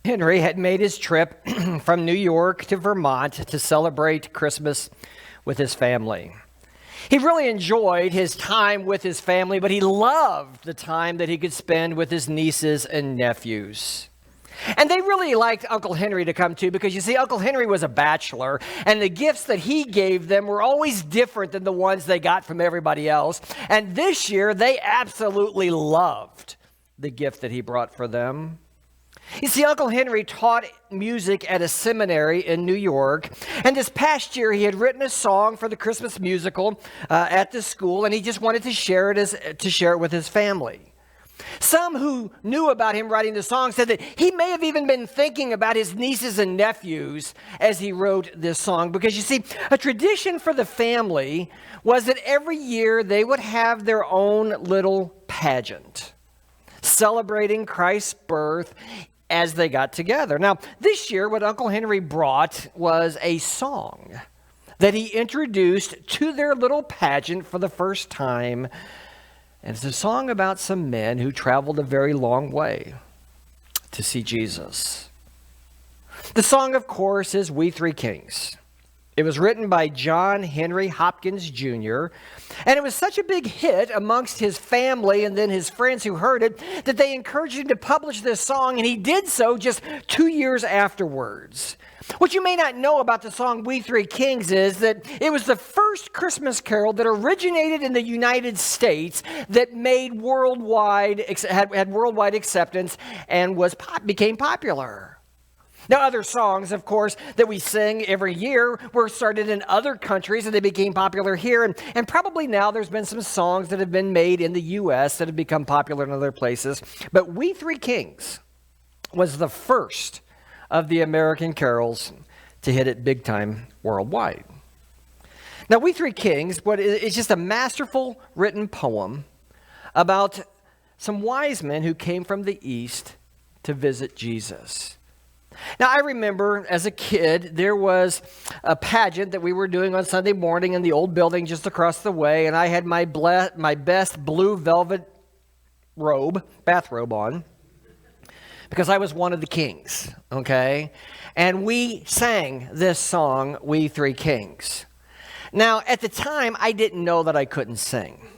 Henry had made his trip from New York to Vermont to celebrate Christmas with his family. He really enjoyed his time with his family, but he loved the time that he could spend with his nieces and nephews. And they really liked Uncle Henry to come too, because you see, Uncle Henry was a bachelor, and the gifts that he gave them were always different than the ones they got from everybody else. And this year, they absolutely loved the gift that he brought for them. You see, Uncle Henry taught music at a seminary in New York, and this past year he had written a song for the Christmas musical at the school, and he just wanted to share it with his family. Some who knew about him writing the song said that he may have even been thinking about his nieces and nephews as he wrote this song, because you see, a tradition for the family was that every year they would have their own little pageant celebrating Christ's birth as they got together. Now, this year, what Uncle Henry brought was a song that he introduced to their little pageant for the first time. And it's a song about some men who traveled a very long way to see Jesus. The song, of course, is We Three Kings. It was written by John Henry Hopkins Jr., and it was such a big hit amongst his family and then his friends who heard it that they encouraged him to publish this song, and he did so just 2 years afterwards. What you may not know about the song We Three Kings is that it was the first Christmas carol that originated in the United States that made had worldwide acceptance and became popular. Now, other songs, of course, that we sing every year were started in other countries and they became popular here. And probably now there's been some songs that have been made in the U.S. that have become popular in other places. But We Three Kings was the first of the American carols to hit it big time worldwide. Now, We Three Kings is just a masterful written poem about some wise men who came from the East to visit Jesus. Now, I remember as a kid, there was a pageant that we were doing on Sunday morning in the old building just across the way, and I had my best blue velvet bathrobe on, because I was one of the kings, okay? And we sang this song, We Three Kings. Now, at the time, I didn't know that I couldn't sing,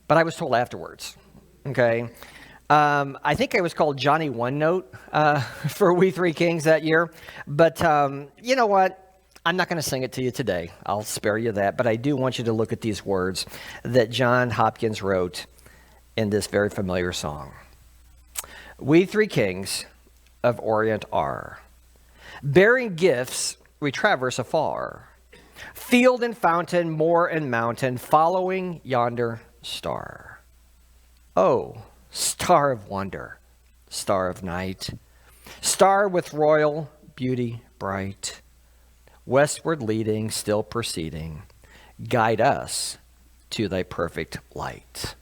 but I was told afterwards, okay? I think I was called Johnny One Note for We Three Kings that year. But you know what? I'm not going to sing it to you today. I'll spare you that. But I do want you to look at these words that John Hopkins wrote in this very familiar song. We three kings of Orient are, bearing gifts we traverse afar, field and fountain, moor and mountain, following yonder star. Oh, star of wonder, star of night, star with royal beauty bright, westward leading, still proceeding, guide us to thy perfect light.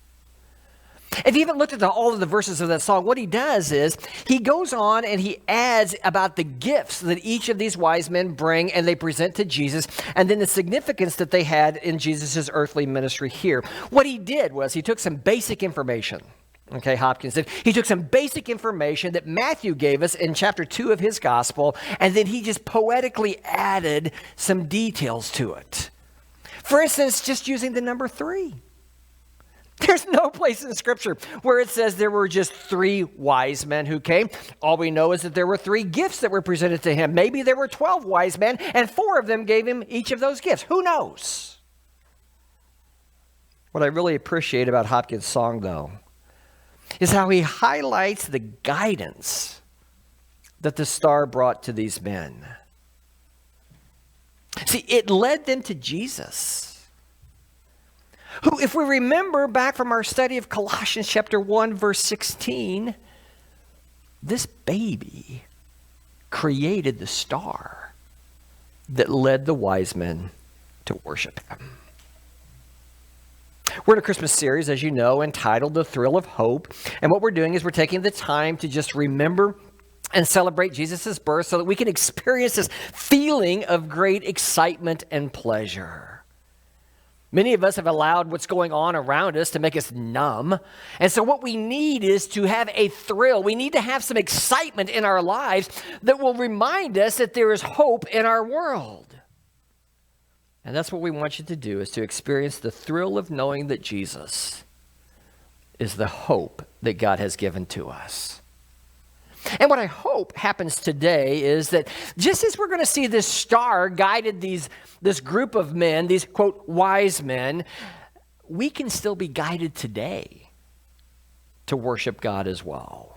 If you haven't looked at all of the verses of that song, what he does is he goes on and he adds about the gifts that each of these wise men bring and they present to Jesus, and then the significance that they had in Jesus' earthly ministry here. What he did was he took some basic information. Okay, Hopkins did. He took some basic information that Matthew gave us in chapter 2 of his gospel, and then he just poetically added some details to it. For instance, just using the number 3. There's no place in Scripture where it says there were just 3 wise men who came. All we know is that there were 3 gifts that were presented to him. Maybe there were 12 wise men, and 4 of them gave him each of those gifts. Who knows? What I really appreciate about Hopkins' song, though, is how he highlights the guidance that the star brought to these men. See, it led them to Jesus, who, if we remember back from our study of Colossians chapter 1, verse 16, this baby created the star that led the wise men to worship him. We're in a Christmas series, as you know, entitled The Thrill of Hope. And what we're doing is we're taking the time to just remember and celebrate Jesus' birth so that we can experience this feeling of great excitement and pleasure. Many of us have allowed what's going on around us to make us numb. And so what we need is to have a thrill. We need to have some excitement in our lives that will remind us that there is hope in our world. And that's what we want you to do, is to experience the thrill of knowing that Jesus is the hope that God has given to us. And what I hope happens today is that just as we're going to see this star guided this group of men, these, quote, wise men, we can still be guided today to worship God as well.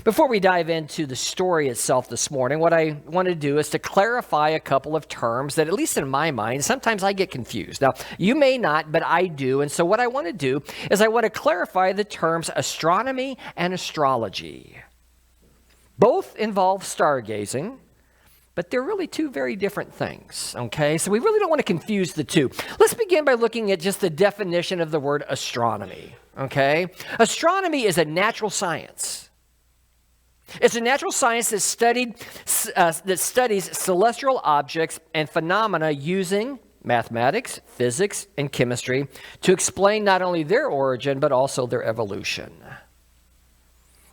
Before we dive into the story itself this morning, what I want to do is to clarify a couple of terms that, at least in my mind, sometimes I get confused. Now, you may not, but I do. And so what I want to do is I want to clarify the terms astronomy and astrology. Both involve stargazing, but they're really two very different things, okay? So we really don't want to confuse the two. Let's begin by looking at just the definition of the word astronomy, okay? Astronomy is a natural science. It's a natural science that studies celestial objects and phenomena using mathematics, physics, and chemistry to explain not only their origin, but also their evolution.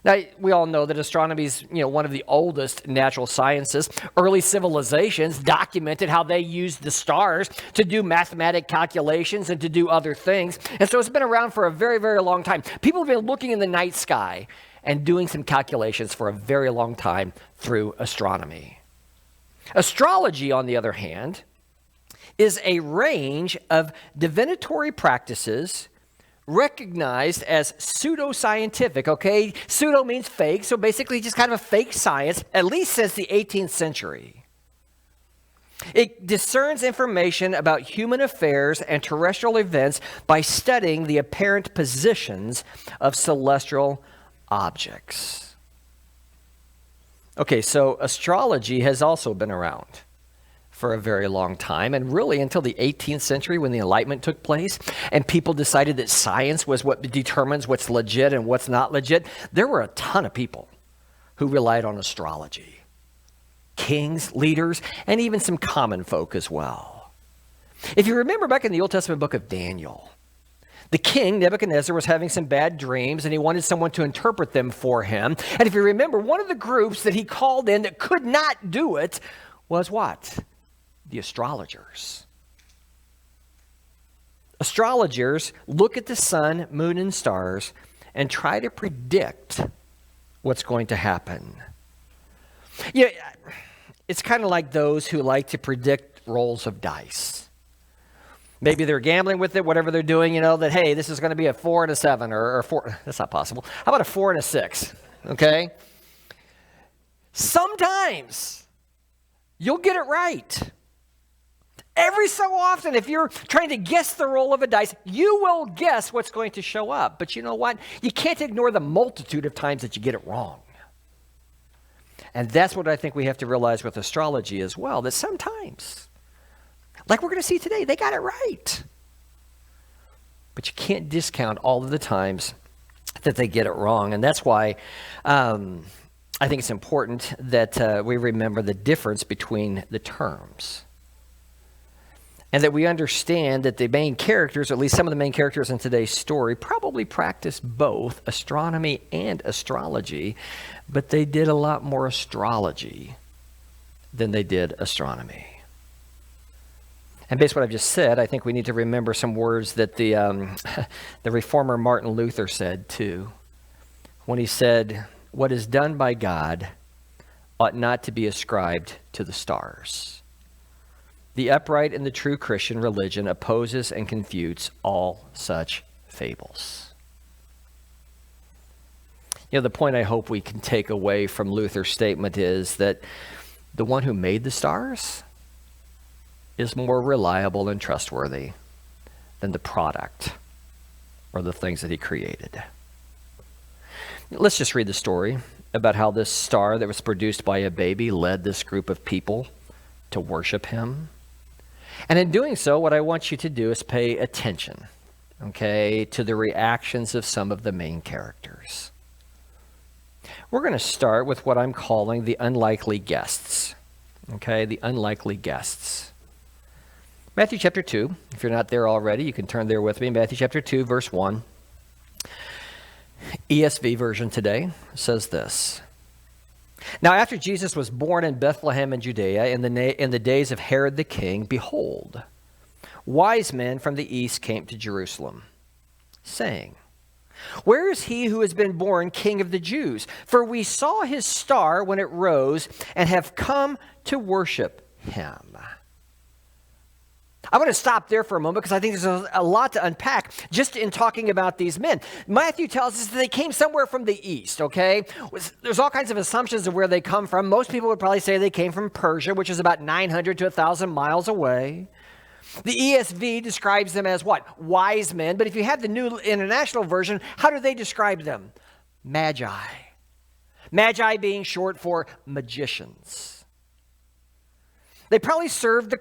Now, we all know that astronomy is, one of the oldest natural sciences. Early civilizations documented how they used the stars to do mathematic calculations and to do other things. And so it's been around for a very, very long time. People have been looking in the night sky and doing some calculations for a very long time through astronomy. Astrology, on the other hand, is a range of divinatory practices recognized as pseudoscientific, okay? Pseudo means fake, so basically just kind of a fake science, at least since the 18th century. It discerns information about human affairs and terrestrial events by studying the apparent positions of celestial objects. Okay, so astrology has also been around for a very long time, and really until the 18th century when the Enlightenment took place and people decided that science was what determines what's legit and what's not legit. There were a ton of people who relied on astrology. Kings, leaders, and even some common folk as well. If you remember back in the Old Testament book of Daniel, the king, Nebuchadnezzar, was having some bad dreams, and he wanted someone to interpret them for him. And if you remember, one of the groups that he called in that could not do it was what? The astrologers. Astrologers look at the sun, moon, and stars and try to predict what's going to happen. It's kind of like those who like to predict rolls of dice. Maybe they're gambling with it, whatever they're doing, that, hey, this is going to be a 4 and a 7 or 4. That's not possible. How about a 4 and a 6? Okay? Sometimes you'll get it right. Every so often, if you're trying to guess the roll of a dice, you will guess what's going to show up. But you know what? You can't ignore the multitude of times that you get it wrong. And that's what I think we have to realize with astrology as well, that sometimes, like we're going to see today, they got it right. But you can't discount all of the times that they get it wrong. And that's why I think it's important that we remember the difference between the terms. And that we understand that the main characters, or at least some of the main characters in today's story, probably practiced both astronomy and astrology, but they did a lot more astrology than they did astronomy. And based on what I've just said, I think we need to remember some words that the reformer Martin Luther said too, when he said, "What is done by God ought not to be ascribed to the stars. The upright and the true Christian religion opposes and confutes all such fables." The point I hope we can take away from Luther's statement is that the one who made the stars is more reliable and trustworthy than the product or the things that he created. Let's just read the story about how this star that was produced by a baby led this group of people to worship him. And in doing so, what I want you to do is pay attention, okay, to the reactions of some of the main characters. We're going to start with what I'm calling the unlikely guests, okay, the unlikely guests. Matthew chapter 2, if you're not there already, you can turn there with me. Matthew chapter 2, verse 1. ESV version today says this. Now after Jesus was born in Bethlehem in Judea in the days of Herod the king, behold, wise men from the east came to Jerusalem, saying, where is he who has been born King of the Jews? For we saw his star when it rose and have come to worship him. I'm going to stop there for a moment because I think there's a lot to unpack just in talking about these men. Matthew tells us that they came somewhere from the east, okay? There's all kinds of assumptions of where they come from. Most people would probably say they came from Persia, which is about 900 to 1,000 miles away. The ESV describes them as what? Wise men. But if you have the New International Version, how do they describe them? Magi. Magi being short for magicians. They probably served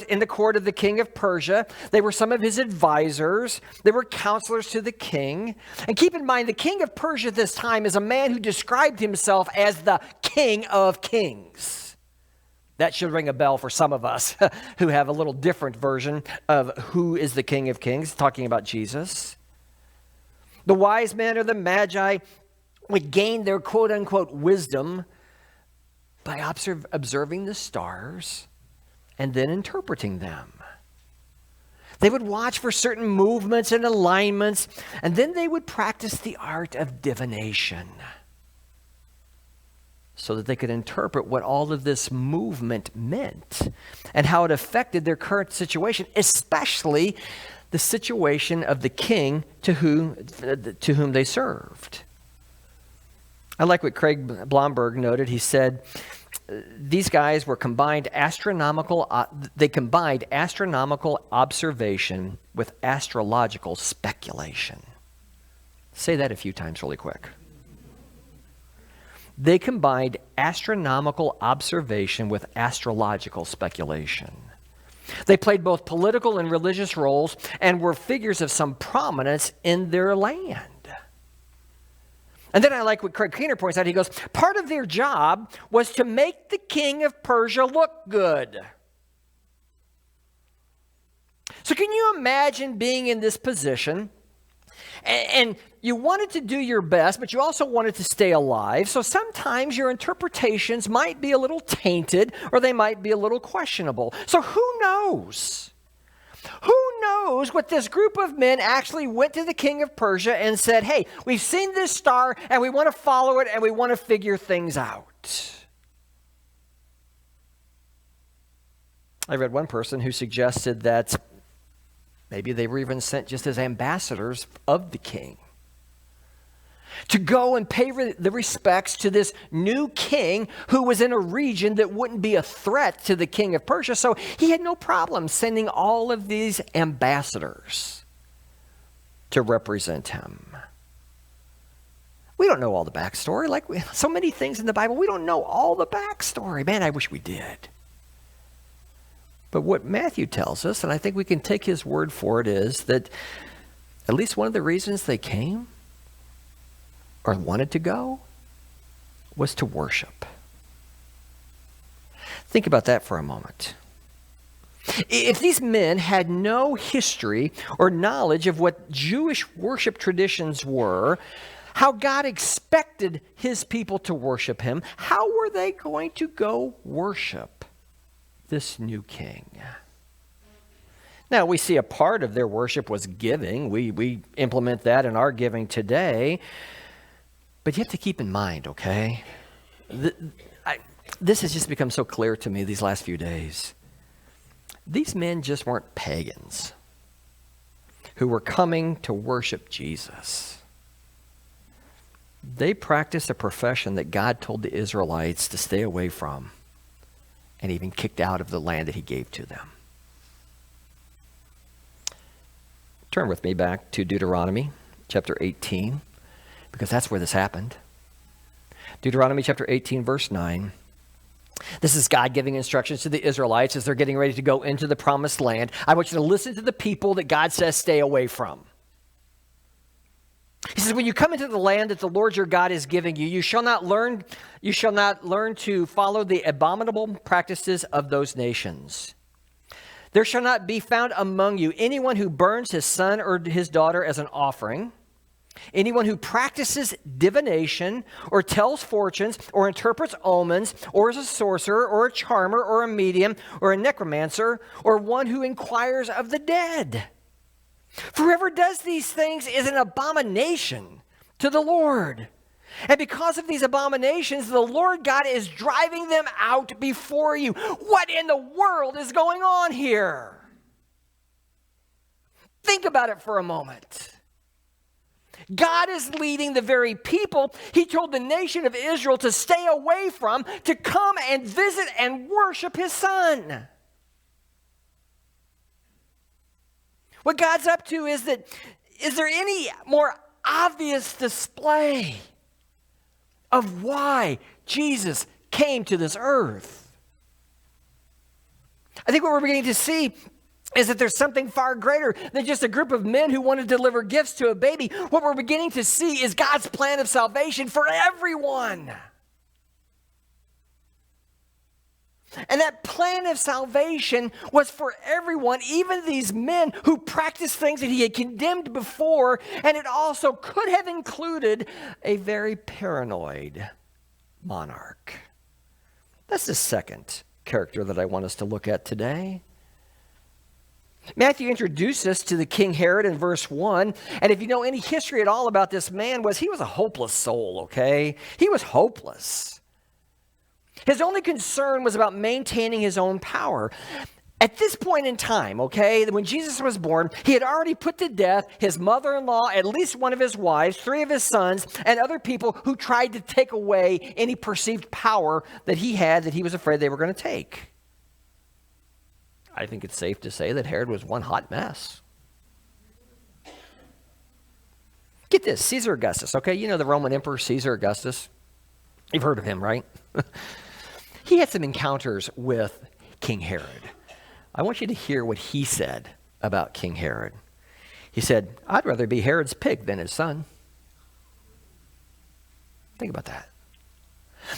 in the court of the king of Persia. They were some of his advisors. They were counselors to the king. And keep in mind, the king of Persia at this time is a man who described himself as the king of kings. That should ring a bell for some of us who have a little different version of who is the King of Kings, talking about Jesus. The wise men or the magi would gain their quote-unquote wisdom by observing the stars and then interpreting them. They would watch for certain movements and alignments, and then they would practice the art of divination, so that they could interpret what all of this movement meant and how it affected their current situation, especially the situation of the king to whom they served. I like what Craig Blomberg noted. He said, these guys were combined astronomical observation with astrological speculation. Say that a few times really quick. They combined astronomical observation with astrological speculation. They played both political and religious roles and were figures of some prominence in their land. And then I like what Craig Keener points out. He goes, part of their job was to make the king of Persia look good. So can you imagine being in this position? And you wanted to do your best, but you also wanted to stay alive. So sometimes your interpretations might be a little tainted or they might be a little questionable. So who knows? Who knows what this group of men actually went to the king of Persia and said, hey, we've seen this star and we want to follow it and we want to figure things out. I read one person who suggested that maybe they were even sent just as ambassadors of the king to go and pay the respects to this new king who was in a region that wouldn't be a threat to the king of Persia. So he had no problem sending all of these ambassadors to represent him. We don't know all the backstory. Like so many things in the Bible, we don't know all the backstory. Man, I wish we did. But what Matthew tells us, and I think we can take his word for it, is that at least one of the reasons they came or wanted to go was to worship. Think about that for a moment. If these men had no history or knowledge of what Jewish worship traditions were, how God expected his people to worship him, how were they going to go worship this new king? Now, we see a part of their worship was giving. We implement that in our giving today. But you have to keep in mind, okay? This has just become so clear to me these last few days. These men just weren't pagans who were coming to worship Jesus. They practiced a profession that God told the Israelites to stay away from and even kicked out of the land that he gave to them. Turn with me back to Deuteronomy chapter 18, because that's where this happened. Deuteronomy chapter 18, verse 9. This is God giving instructions to the Israelites as they're getting ready to go into the promised land. I want you to listen to the people that God says stay away from. He says, when you come into the land that the Lord your God is giving you, you shall not learn to follow the abominable practices of those nations, There shall not be found among you anyone who burns his son or his daughter as an offering, anyone who practices divination or tells fortunes or interprets omens or is a sorcerer or a charmer or a medium or a necromancer or one who inquires of the dead. For whoever does these things is an abomination to the Lord. And because of these abominations, the Lord God is driving them out before you. What in the world is going on here? Think about it for a moment. God is leading the very people he told the nation of Israel to stay away from, to come and visit and worship his son. What God's up to is there any more obvious display of why Jesus came to this earth? I think what we're beginning to see is that there's something far greater than just a group of men who want to deliver gifts to a baby. What we're beginning to see is God's plan of salvation for everyone. And that plan of salvation was for everyone, even these men who practiced things that he had condemned before, and it also could have included a very paranoid monarch. That's the second character that I want us to look at today. Matthew introduced us to the King Herod in verse 1, and if you know any history at all about this man, he was a hopeless soul, okay? He was hopeless. His only concern was about maintaining his own power. At this point in time, okay, when Jesus was born, he had already put to death his mother-in-law, at least one of his wives, 3 of his sons, and other people who tried to take away any perceived power that he had that he was afraid they were going to take. I think it's safe to say that Herod was one hot mess. Get this, Caesar Augustus, okay? You know the Roman Emperor Caesar Augustus? You've heard of him, right? He had some encounters with King Herod. I want you to hear what he said about King Herod. He said, "I'd rather be Herod's pig than his son." Think about that.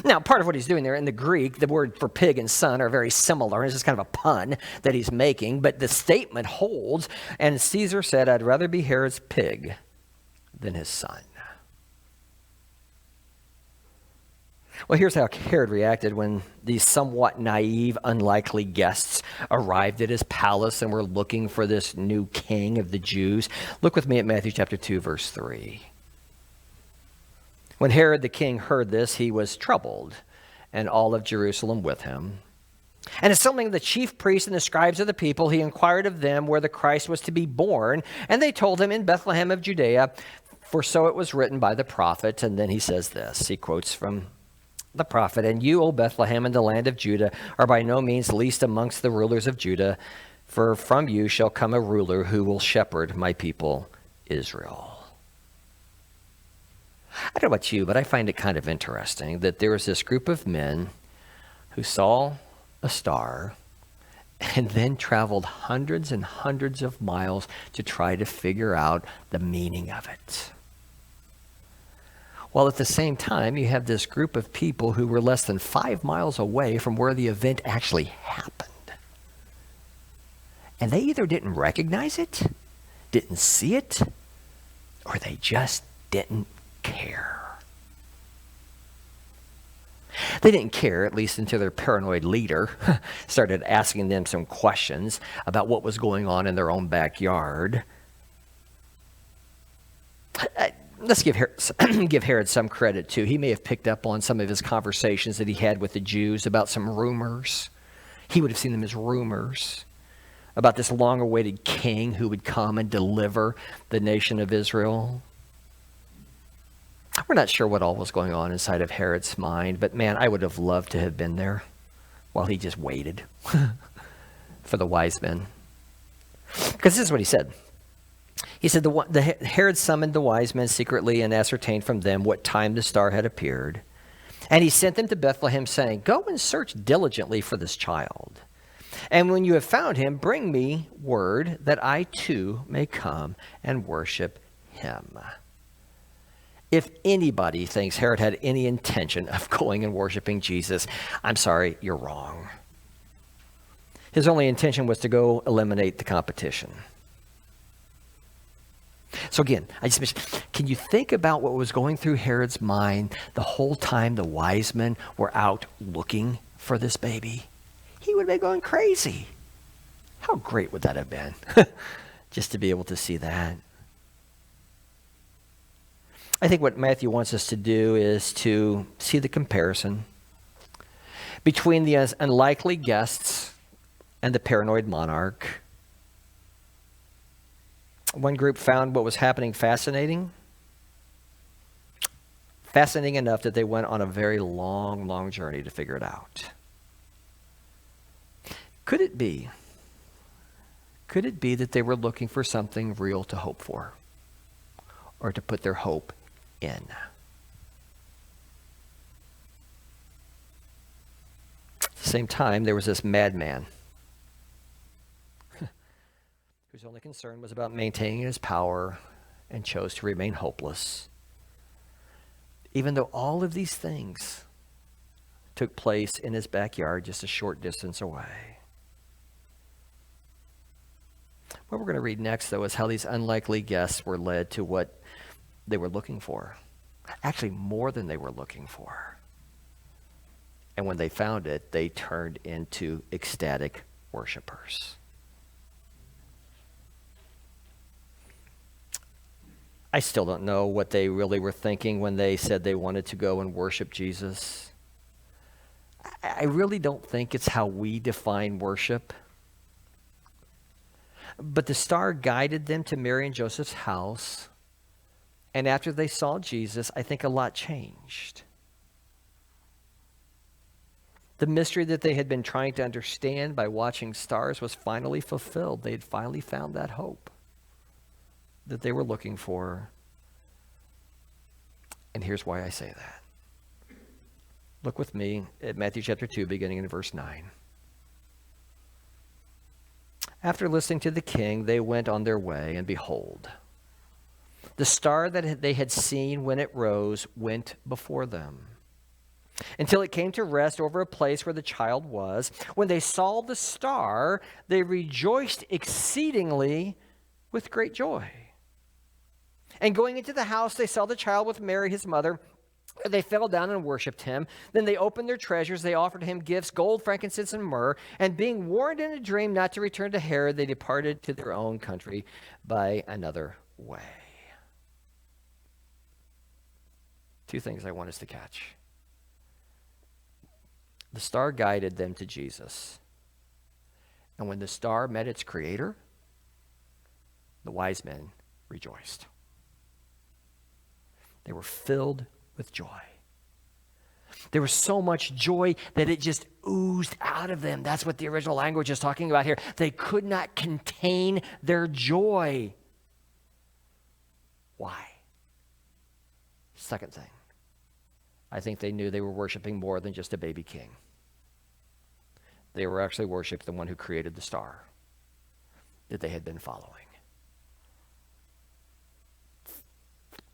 Now, part of what he's doing there in the Greek, the word for pig and son are very similar. It's just kind of a pun that he's making, but the statement holds. And Caesar said, "I'd rather be Herod's pig than his son." Well, here's how Herod reacted when these somewhat naive, unlikely guests arrived at his palace and were looking for this new king of the Jews. Look with me at Matthew chapter 2, verse 3. When Herod the king heard this, he was troubled, and all of Jerusalem with him. And assembling the chief priests and the scribes of the people, he inquired of them where the Christ was to be born. And they told him, "In Bethlehem of Judea, for so it was written by the prophet." And then he says this, he quotes from the prophet, "And you, O Bethlehem, in the land of Judah, are by no means least amongst the rulers of Judah, for from you shall come a ruler who will shepherd my people Israel." I don't know about you, but I find it kind of interesting that there was this group of men who saw a star and then traveled hundreds and hundreds of miles to try to figure out the meaning of it. While at the same time, you have this group of people who were less than 5 miles away from where the event actually happened. And they either didn't recognize it, didn't see it, or they just didn't care. They didn't care, at least until their paranoid leader started asking them some questions about what was going on in their own backyard. Let's give Herod some credit, too. He may have picked up on some of his conversations that he had with the Jews about some rumors. He would have seen them as rumors about this long-awaited king who would come and deliver the nation of Israel. We're not sure what all was going on inside of Herod's mind, but man, I would have loved to have been there while he just waited for the wise men. Because this is what he said. He said, Herod summoned the wise men secretly and ascertained from them what time the star had appeared. And he sent them to Bethlehem, saying, "Go and search diligently for this child. And when you have found him, bring me word that I too may come and worship him." If anybody thinks Herod had any intention of going and worshiping Jesus, I'm sorry, you're wrong. His only intention was to go eliminate the competition. So again, I just mentioned, can you think about what was going through Herod's mind the whole time the wise men were out looking for this baby? He would have been going crazy. How great would that have been? Just to be able to see that. I think what Matthew wants us to do is to see the comparison between the unlikely guests and the paranoid monarch. One group found what was happening fascinating enough that they went on a very long journey to figure it out. Could it be that they were looking for something real to hope for, or to put their hope in? At the same time, there was this madman whose only concern was about maintaining his power and chose to remain hopeless, even though all of these things took place in his backyard just a short distance away. What we're going to read next, though, is how these unlikely guests were led to what they were looking for. Actually, more than they were looking for. And when they found it, they turned into ecstatic worshipers. I still don't know what they really were thinking when they said they wanted to go and worship Jesus. I really don't think it's how we define worship. But the star guided them to Mary and Joseph's house. And after they saw Jesus, I think a lot changed. The mystery that they had been trying to understand by watching stars was finally fulfilled. They had finally found that hope that they were looking for. And here's why I say that. Look with me at Matthew chapter 2, beginning in verse 9. After listening to the king, they went on their way, and behold, the star that they had seen when it rose went before them, until it came to rest over a place where the child was. When they saw the star, they rejoiced exceedingly with great joy. And going into the house, they saw the child with Mary, his mother. They fell down and worshipped him. Then they opened their treasures. They offered him gifts, gold, frankincense, and myrrh. And being warned in a dream not to return to Herod, they departed to their own country by another way. Two things I want us to catch. The star guided them to Jesus. And when the star met its creator, the wise men rejoiced. They were filled with joy. There was so much joy that it just oozed out of them. That's what the original language is talking about here. They could not contain their joy. Why? Second thing, I think they knew they were worshiping more than just a baby king. They were actually worshiping the one who created the star that they had been following.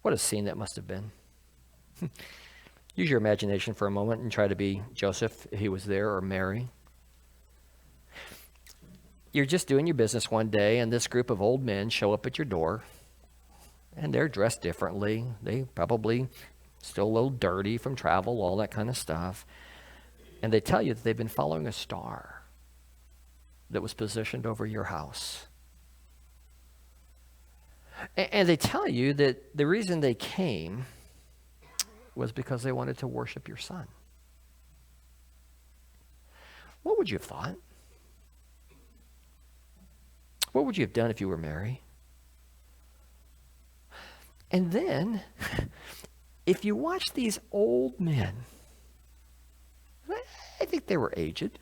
What a scene that must have been. Use your imagination for a moment and try to be Joseph if he was there, or Mary. You're just doing your business one day, and this group of old men show up at your door, and they're dressed differently. They probably still a little dirty from travel, all that kind of stuff. And they tell you that they've been following a star that was positioned over your house. And they tell you that the reason they came was because they wanted to worship your son. What would you have thought? What would you have done if you were Mary? And then, if you watch these old men, I think they were aged,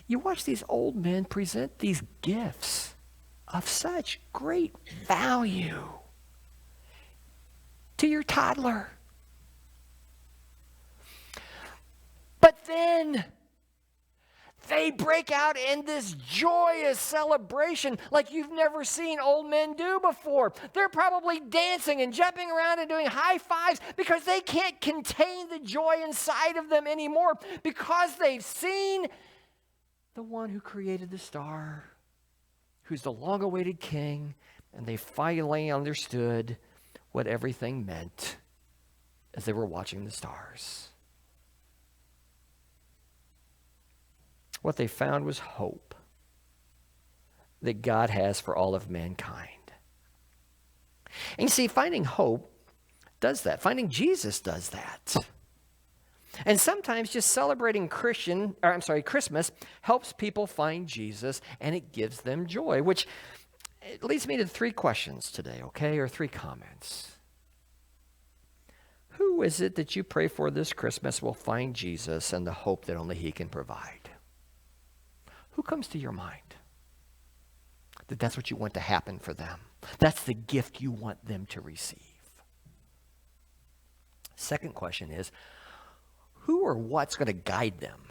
you watch these old men present these gifts of such great value to your toddler. But then they break out in this joyous celebration like you've never seen old men do before. They're probably dancing and jumping around and doing high fives because they can't contain the joy inside of them anymore, because they've seen the one who created the star, who's the long-awaited king, and they finally understood what everything meant as they were watching the stars. What they found was hope that God has for all of mankind. And you see, finding hope does that. Finding Jesus does that. And sometimes just celebrating Christmas helps people find Jesus, and it gives them joy, which it leads me to 3 questions today, okay, or 3 comments. Who is it that you pray for this Christmas will find Jesus and the hope that only he can provide? Who comes to your mind? That's what you want to happen for them. That's the gift you want them to receive. Second question is, who or what's going to guide them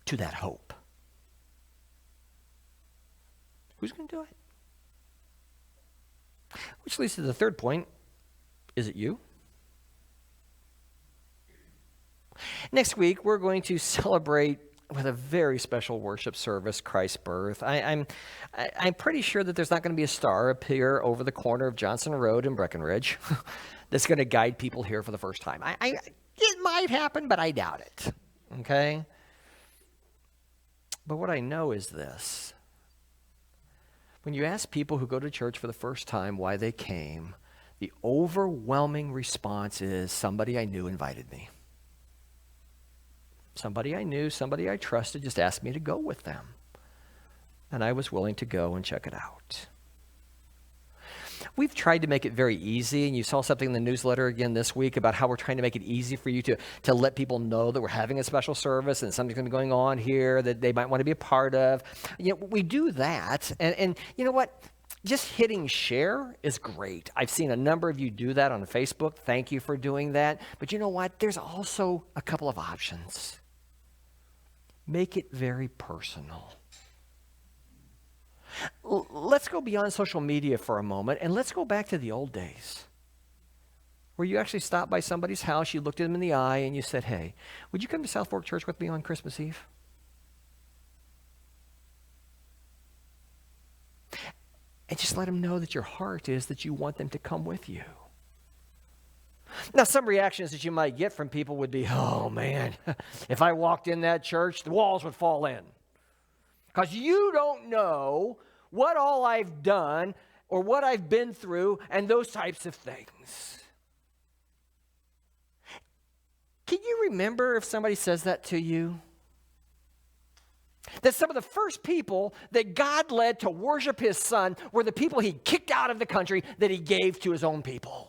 to that hope? Who's going to do it? Which leads to the third point. Is it you? Next week, we're going to celebrate with a very special worship service, Christ's birth. I'm pretty sure that there's not going to be a star appear over the corner of Johnson Road in Breckenridge that's going to guide people here for the first time. It might happen, but I doubt it, okay? But what I know is this. When you ask people who go to church for the first time why they came, the overwhelming response is, somebody I knew invited me. Somebody I knew, somebody I trusted just asked me to go with them. And I was willing to go and check it out. We've tried to make it very easy, and you saw something in the newsletter again this week about how we're trying to make it easy for you to let people know that we're having a special service and something's going to be going on here that they might want to be a part of. We do that, and you know what? Just hitting share is great. I've seen a number of you do that on Facebook. Thank you for doing that. But you know what? There's also a couple of options. Make it very personal. Let's go beyond social media for a moment, and let's go back to the old days where you actually stopped by somebody's house, you looked at them in the eye, and you said, hey, would you come to South Fork Church with me on Christmas Eve? And just let them know that your heart is that you want them to come with you. Now, some reactions that you might get from people would be, oh man, if I walked in that church, the walls would fall in. Because you don't know what all I've done or what I've been through and those types of things. Can you remember if somebody says that to you? That some of the first people that God led to worship his son were the people he kicked out of the country that he gave to his own people.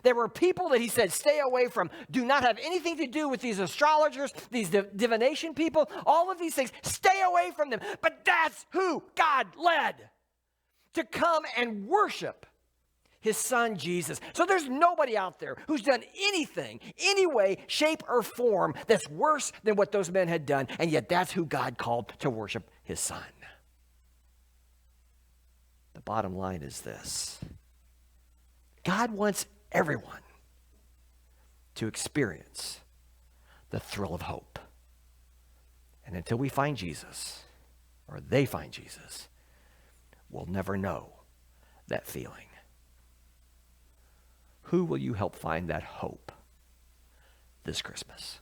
There were people that he said, stay away from, do not have anything to do with these astrologers, these divination people, all of these things. Stay away from them. But that's who God led to come and worship his son Jesus. So there's nobody out there who's done anything, any way, shape, or form that's worse than what those men had done. And yet that's who God called to worship his son. The bottom line is this. God wants everyone to experience the thrill of hope. And until we find Jesus, or they find Jesus, we'll never know that feeling. Who will you help find that hope this Christmas?